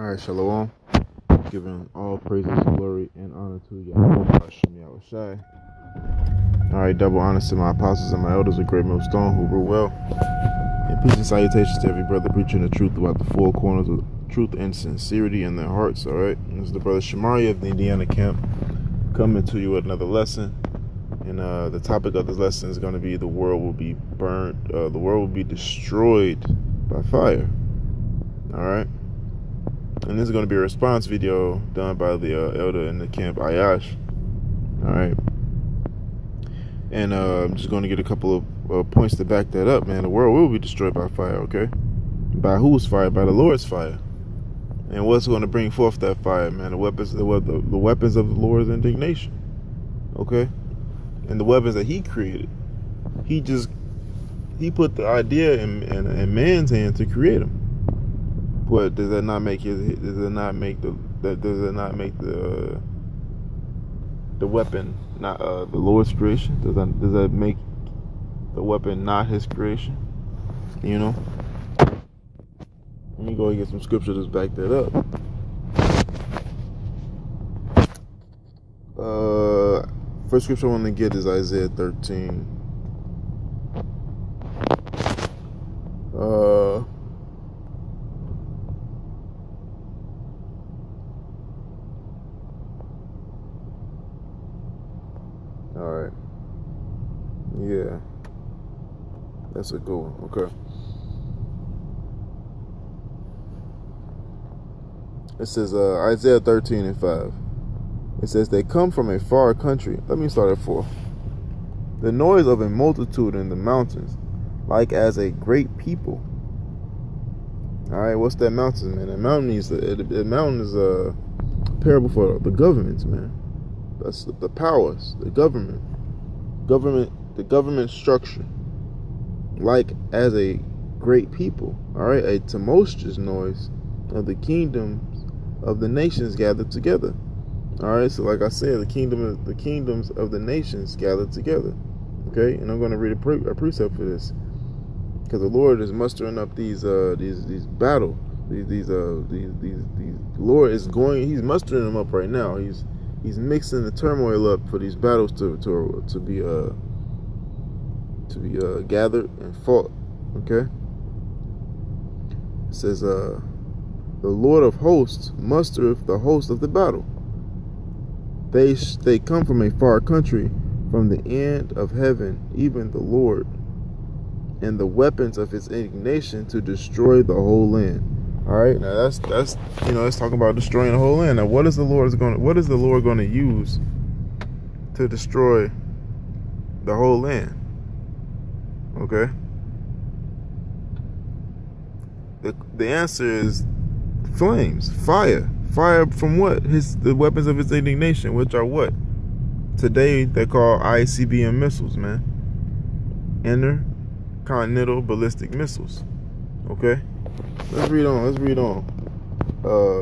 All right, Shalom. Giving all praises, glory, and honor to Yahweh Hashem Yahushai. All right, double honors to my apostles and my elders, a great millstone who rule well. And peace and salutations to every brother preaching the truth throughout the four corners of truth and sincerity in their hearts. All right, this is the brother Shamari of the Indiana camp coming to you with another lesson. And the topic of this lesson is going to be the world will be burned, the world will be destroyed by fire. All right. And this is going to be a response video done by the elder in the camp, Ayash. All right. And I'm just going to get a couple of points to back that up, man. The world will be destroyed by fire, okay? By whose fire? By the Lord's fire. And what's going to bring forth that fire, man? The weapons of the Lord's indignation, okay? And the weapons that He created. He put the idea in man's hand to create them. What does that not make the weapon not the Lord's creation? Does that make the weapon not His creation? You know. Let me go and get some scripture to back that up. First scripture I want to get is Isaiah 13. Alright. Yeah. That's a good one. Okay. It says Isaiah 13 and 5. It says, they come from a far country. Let me start at 4. The noise of a multitude in the mountains, like as a great people. Alright, what's that mountain, man? The mountain is a parable for the governments, man. That's the powers, the government, the government structure, like as a great people. All right, a tumultuous noise of the kingdoms of the nations gathered together. All right, so like I said, the kingdoms of the nations gathered together. Okay, and I'm going to read a precept for this, because the Lord is mustering up these battle, these Lord is going, He's mustering them up right now. He's mixing the turmoil up for these battles to be gathered and fought. Okay. It says, the Lord of hosts mustereth the host of the battle. They come from a far country, from the end of heaven, even the Lord, and the weapons of His indignation to destroy the whole land. All right, now that's let's talk about destroying the whole land. Now, what is the Lord going to use to destroy the whole land? Okay. The answer is flames, fire. Fire from what? The weapons of His indignation, which are what? Today they're called ICBM missiles, man. Intercontinental ballistic missiles. Okay. Let's read on.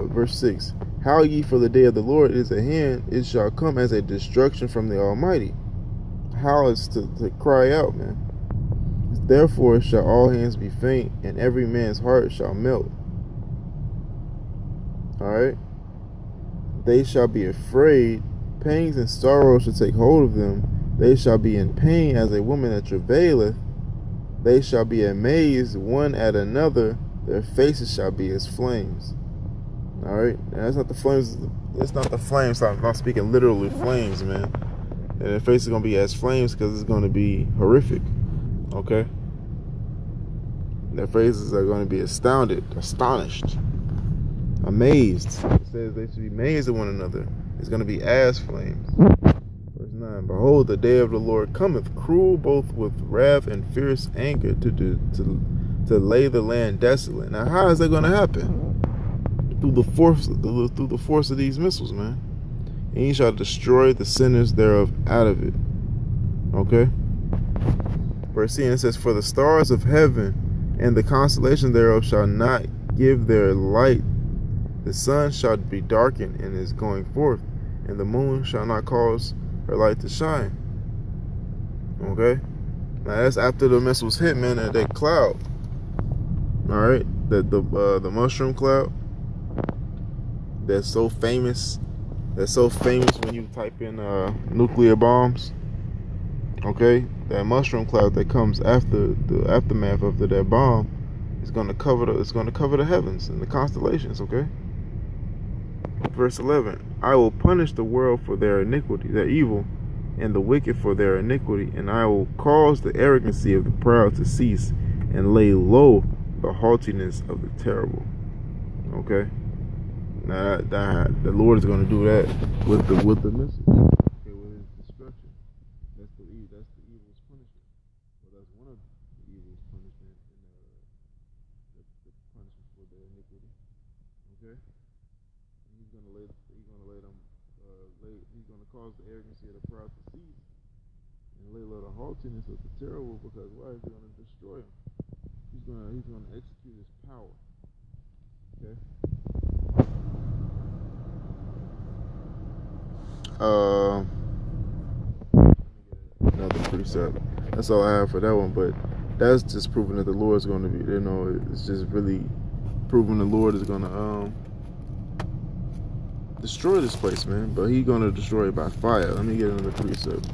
Verse 6. How ye, for the day of the Lord is at hand, it shall come as a destruction from the Almighty. How is to cry out, man. Therefore shall all hands be faint, and every man's heart shall melt. Alright? They shall be afraid, pangs and sorrow shall take hold of them. They shall be in pain as a woman that travaileth. They shall be amazed one at another. Their faces shall be as flames. All right, and that's not the flames. It's not the flames. I'm not speaking literally flames, man. And their faces are gonna be as flames because it's gonna be horrific. Okay. Their faces are gonna be astounded, astonished, amazed. It says they should be amazed at one another. It's gonna be as flames. Verse 9. Behold, the day of the Lord cometh, cruel both with wrath and fierce anger, to lay the land desolate. Now, how is that going to happen? Through the force of these missiles, man. And He shall destroy the sinners thereof out of it. Okay. Verse 10 says, for the stars of heaven and the constellation thereof shall not give their light. The sun shall be darkened in his going forth, and the moon shall not cause her light to shine. Okay. Now that's after the missiles hit, man, that cloud. All right, the mushroom cloud. that's so famous. That's so famous when you type in nuclear bombs. Okay, that mushroom cloud that comes after the aftermath of that bomb is going to cover the heavens and the constellations. Okay. Verse 11: I will punish the world for their iniquity, their evil, and the wicked for their iniquity, and I will cause the arrogancy of the proud to cease, and lay low the haughtiness of the terrible. Okay. Now the Lord is going to do that with the missile. Okay, with His destruction. That's the evil's punishment. Well, that's one of the evil's punishment, and the punishment for their iniquity. Okay. He's gonna lay them. He's gonna cause the arrogancy of the proud to cease, and lay low the haughtiness of the terrible. Because why? He's gonna destroy them. He's gonna execute His power. Okay. Another precept. That's all I have for that one. But that's just proving that the Lord is going to be. It's just really proving the Lord is going to destroy this place, man. But He's going to destroy it by fire. Let me get another precept.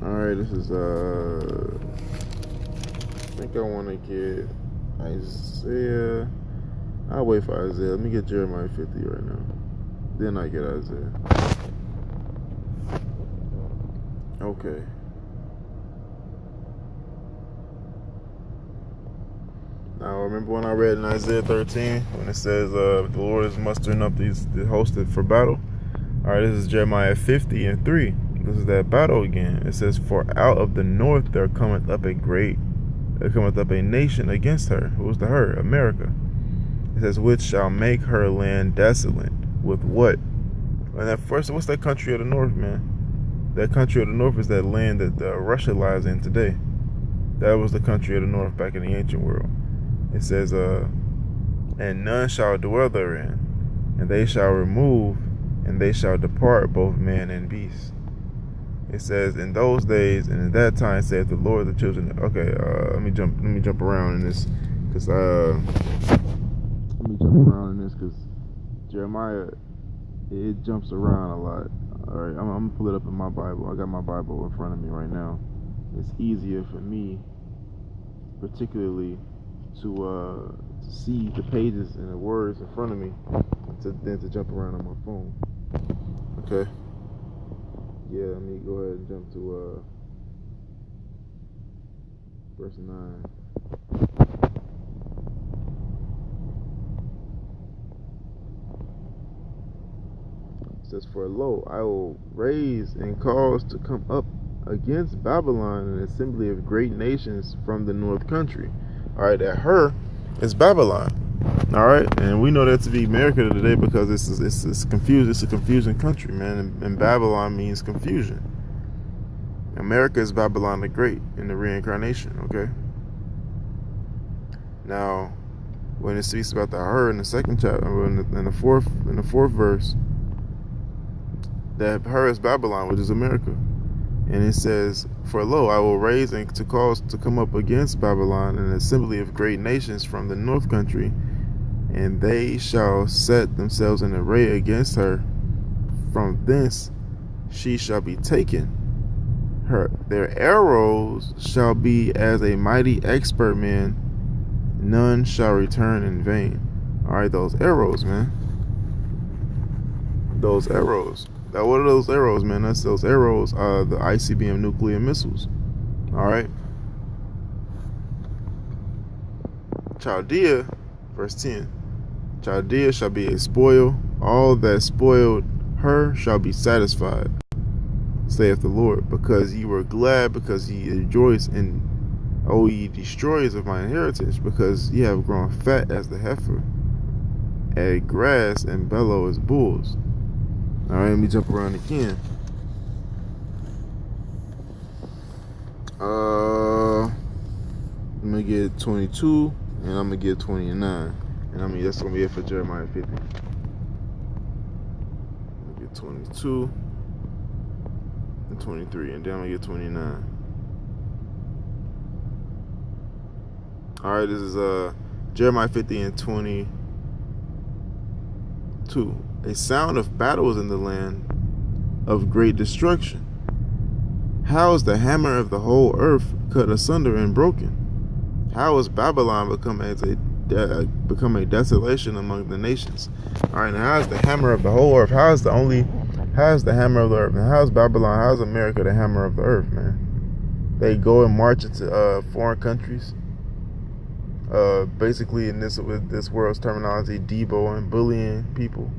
All right, this is I think I want to get Isaiah. I'll wait for Isaiah. Let me get Jeremiah 50 right now. Then I get Isaiah. Okay. Now, remember when I read in Isaiah 13 when it says the Lord is mustering up the host for battle? All right, this is Jeremiah 50 and 3. This is that battle again. It says, for out of the north there cometh up a nation against her. Who's the her? America. It says, which shall make her land desolate. With what? And that first, what's that country of the north, man? That country of the north is that land that Russia lies in today. That was the country of the north back in the ancient world. It says, and none shall dwell therein, and they shall remove, and they shall depart, both man and beast. It says, in those days and in that time, saith the Lord, the children. Okay, let me jump around in this, because Jeremiah, it jumps around a lot. All right, I'm gonna pull it up in my Bible. I got my Bible in front of me right now. It's easier for me, particularly, to see the pages and the words in front of me than to jump around on my phone. Okay. Yeah, let me go ahead and jump to verse 9. It says, for lo, I will raise and cause to come up against Babylon an assembly of great nations from the north country. All right, that her is Babylon. All right, and we know that to be America today because it's confused. It's a confusing country, man, and Babylon means confusion. America is Babylon the Great in the reincarnation. Okay. Now, when it speaks about the her in the second chapter, in the fourth verse, that her is Babylon, which is America. And it says, for lo, I will raise and to cause to come up against Babylon an assembly of great nations from the north country, and they shall set themselves in array against her. From thence she shall be taken. Their arrows shall be as a mighty expert man, none shall return in vain. All right, those arrows, man. Those arrows. Now, what are those arrows, man? That's those arrows are the ICBM nuclear missiles. All right. Chaldea, verse 10. Chaldea shall be a spoil. All that spoiled her shall be satisfied, saith the Lord, because ye were glad, because ye rejoice in, O ye destroyers of my inheritance, because ye have grown fat as the heifer, add grass and bellow as bulls. All right, let me jump around again. I'm gonna get 22, and I'm gonna get 29, and I mean that's gonna be it for Jeremiah 50. I'm gonna get 22 and 23, and then I'm gonna get 29. All right, this is Jeremiah 50:22. A sound of battle is in the land of great destruction. How is the hammer of the whole earth cut asunder and broken? How has Babylon become a desolation among the nations? All right, now how is the hammer of the whole earth? How is the hammer of the earth? And how is Babylon? How is America the hammer of the earth, man? They go and march into foreign countries. Basically, in this world's terminology, deboing, bullying people.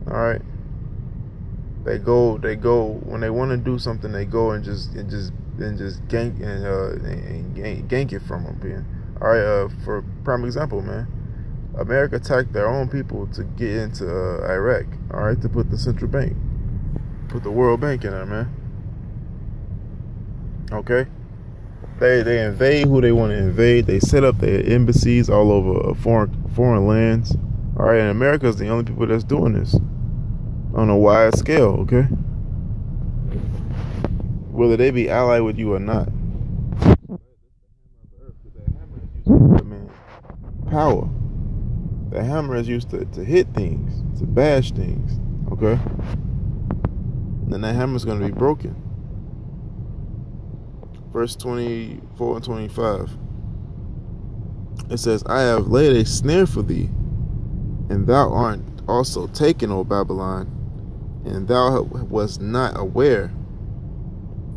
All right. They go when they want to do something. They go and just gank gank it from them. Man. All right. For prime example, man, America attacked their own people to get into Iraq. All right, to put the central bank, put the World Bank in there, man. Okay. They invade who they want to invade. They set up their embassies all over foreign lands. All right, and America is the only people that's doing this on a wide scale. Okay, whether they be allied with you or not. Power. The hammer is used to hit things, to bash things. Okay, and that hammer is going to be broken. Verse 24 and 25. It says, I have laid a snare for thee, and thou art also taken, O Babylon, and thou wast not aware.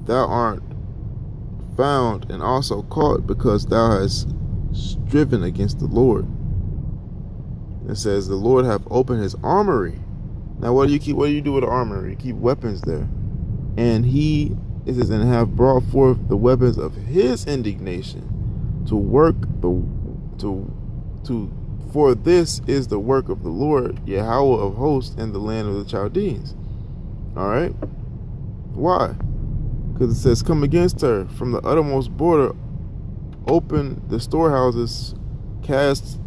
Thou art found and also caught, because thou hast striven against the Lord. It says, the Lord hath opened his armory. Now what do you do with the armory? You keep weapons there. And it says, and have brought forth the weapons of his indignation to work for this is the work of the Lord Yahweh of hosts in the land of the Chaldeans. All right. Why? Because it says, come against her from the uttermost border, open the storehouses, cast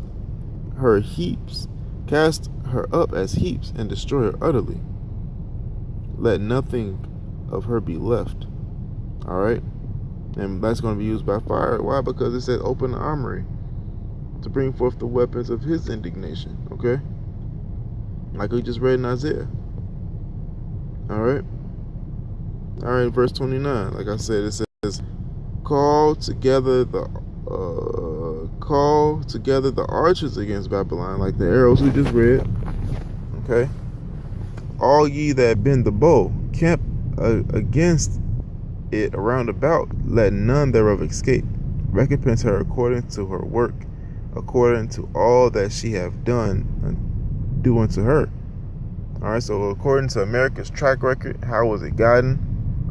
her up as heaps, and destroy her utterly. Let nothing of her be left. All right, and that's going to be used by fire. Why? Because it said open the armory to bring forth the weapons of his indignation. Okay, like we just read in Isaiah. All right, verse 29. Like I said, it says, call together the archers against Babylon, like the arrows we just read. Okay, all ye that bend the bow, camp against it around about, let none thereof escape. Recompense her according to her work, according to all that she have done, do unto her. All right, so according to America's track record, how was it gotten?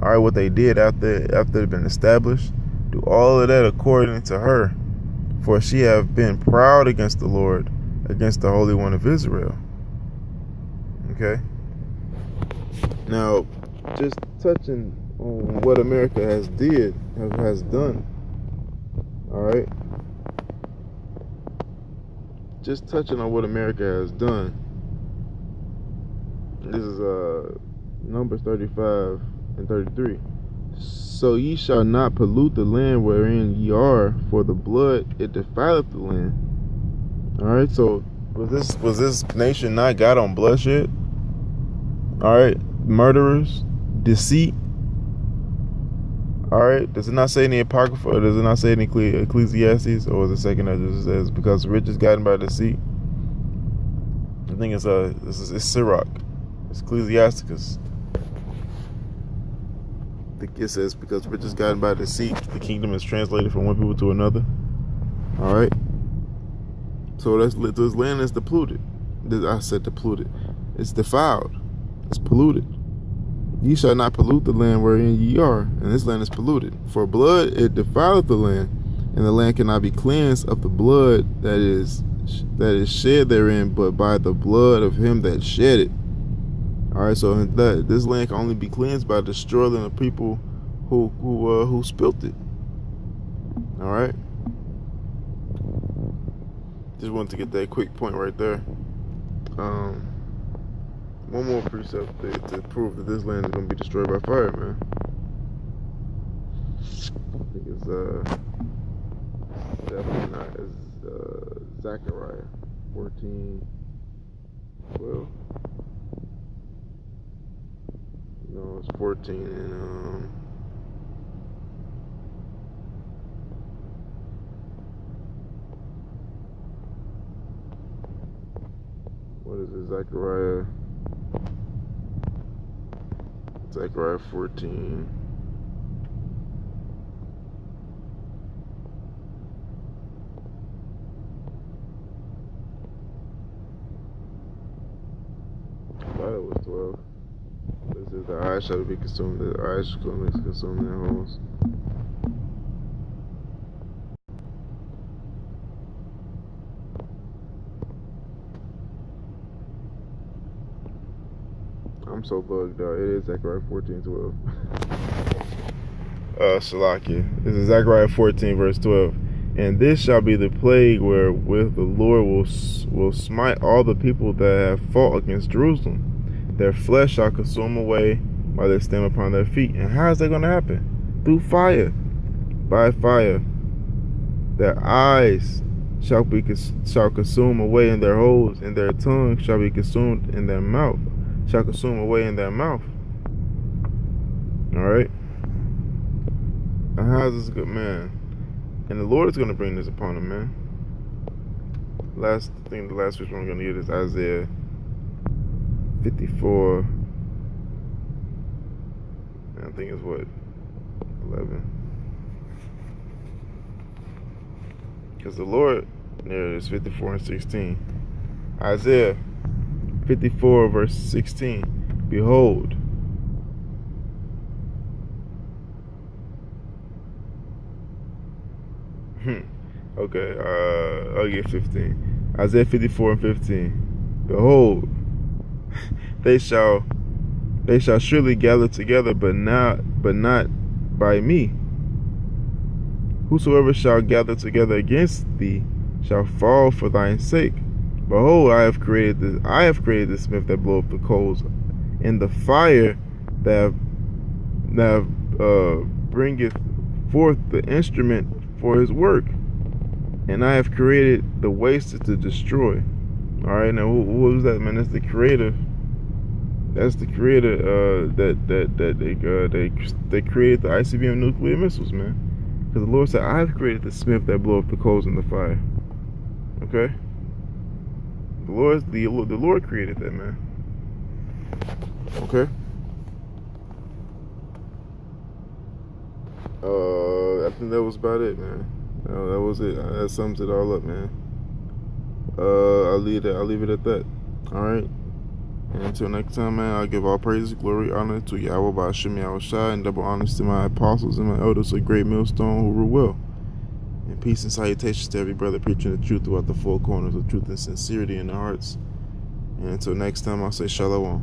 All right, what they did after it had been established, do all of that according to her, for she have been proud against the Lord, against the Holy One of Israel. Okay. Now, just touching on what America has done. All right. Just touching on what America has done. This is Numbers 35 and 33. So ye shall not pollute the land wherein ye are, for the blood it defileth the land. All right. So was this nation not got on bloodshed? All right, murderers, deceit. All right, does it not say in the Apocrypha, or does it not say in Ecclesiastes, or is it second that just says because rich is gotten by deceit? I think it's Sirach, it's Ecclesiasticus. I think it says because rich is gotten by deceit, the kingdom is translated from one people to another. All right, so this land is depleted. I said depleted. It's defiled. It's polluted. Ye shall not pollute the land wherein ye are, and this land is polluted. For blood it defileth the land, and the land cannot be cleansed of the blood that is shed therein, but by the blood of him that shed it. All right, so this land can only be cleansed by destroying the people who spilt it. All right. Just wanted to get that quick point right there. One more precept to prove that this land is going to be destroyed by fire, man. I think it's definitely not Zechariah 14:12. No, it's 14 and what is it? Zechariah 14. I thought it was 12. This is the eyes shall be consumed. The eyes shall be consumed in their holes. I'm so bugged out. It is Zechariah 14:12. Salakia. This is Zechariah 14 verse 12. And this shall be the plague wherewith the Lord will smite all the people that have fought against Jerusalem. Their flesh shall consume away while they stand upon their feet. And how is that going to happen? Through fire. By fire. Their eyes shall consume away in their holes, and their tongue shall be consumed in their mouth. Shall consume away in their mouth. Alright? And how is this good, man? And the Lord is going to bring this upon him, man. The last scripture I'm going to get is Isaiah 54. I think it's what? 11. Because the Lord, there it is, 54:16. Isaiah 54 verse 16. Behold. Okay, I'll get 15. Isaiah 54:15. Behold, they shall surely gather together, but not by me. Whosoever shall gather together against thee shall fall for thine sake. Behold, I have created the smith that bloweth the coals, and the fire that bringeth forth the instrument for his work. And I have created the waster to destroy. All right, now what was that, man? That's the creator. That's the creator they created the ICBM nuclear missiles, man. Because the Lord said, I have created the smith that blow up the coals in the fire. Okay? The Lord created that, man. Okay? I think that was about it, man. That was it. That sums it all up, man. I'll leave it at that. All right. And until next time, man, I'll give all praises, glory, honor to Yahweh by Hashem Yahushua, and double honors to my apostles and my elders of Great Millstone who rule well. And peace and salutations to every brother preaching the truth throughout the four corners of truth and sincerity in their hearts. And until next time, I'll say Shalom.